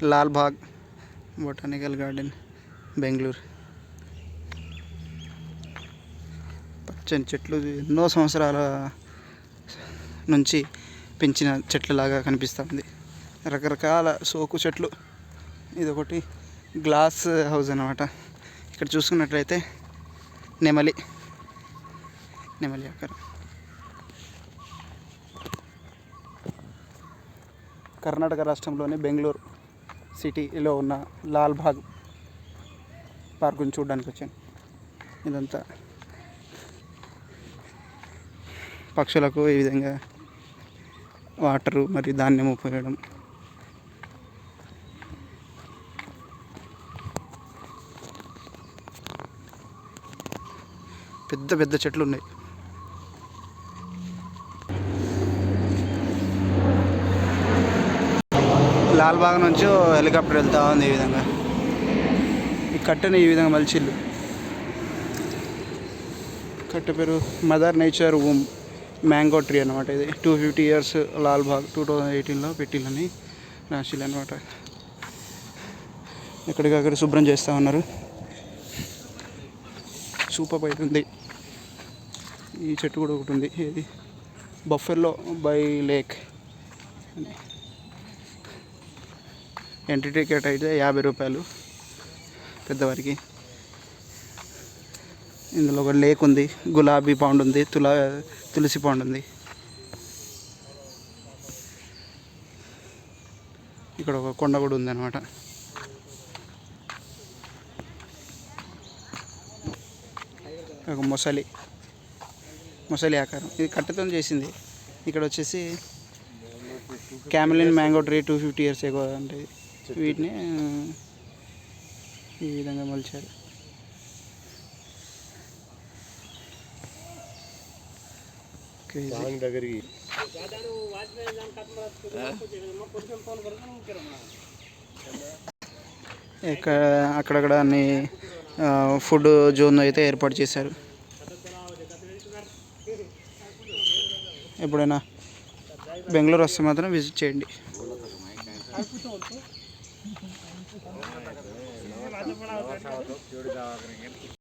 Lalbagh botanical garden Bengaluru. పచ్చని చెట్లు ఎన్నో సంవత్సరాల నుంచి పెంచిన చెట్లలాగా కనిపిస్తుంది. రకరకాల సోకు చెట్లు. ఇదొకటి గ్లాస్ హౌస్ అన్నమాట. ఇక్కడ చూసుకున్నట్లయితే నెమలి ఆకారం. కర్ణాటక రాష్ట్రంలోని బెంగళూరు సిటీలో ఉన్న లాల్బాగ్ పార్కుని చూడడానికి వచ్చాను. ఇదంతా పక్షులకు ఈ విధంగా వాటరు మరియు ధాన్యము పోయడం. పెద్ద పెద్ద చెట్లు ఉన్నాయి. లాల్బాగ్ నుంచి హెలికాప్టర్ వెళ్తా ఉంది. ఈ విధంగా ఈ కట్టెని ఈ విధంగా మలిచిల్లు. కట్టె పేరు mother nature home mango tree అనమాట. ఇది 250 years లాల్బాగ్ 2018లో పెట్టిల్లని రాసిల్ అనమాట. ఎక్కడికక్కడ శుభ్రం చేస్తూ ఉన్నారు. సూపర్ అవుతుంది. ఈ చెట్టు కూడా ఒకటి ఉంది. ఇది buffalo by lake. Entry ticket అయితే 50 రూపాయలు పెద్దవారికి. ఇందులో ఒక లేక్ ఉంది, గులాబీ పాండ్ ఉంది, తులసి పాండ్ ఉంది. ఇక్కడ ఒక కొండ కూడా ఉంది అన్నమాట. ఒక మొసలి ఆకారం. ఇది కట్టెతో చేసింది. ఇక్కడ వచ్చేసి క్యామెలిన్ మ్యాంగో ట్రీ 250 years ఎగో అంటే వీటిని ఈ విధంగా మలిచారు. అక్కడక్కడ అన్ని ఫుడ్ జోన్ అయితే ఏర్పాటు చేశారు. ఎప్పుడైనా బెంగళూరు వస్తే మాత్రం విజిట్ చేయండి.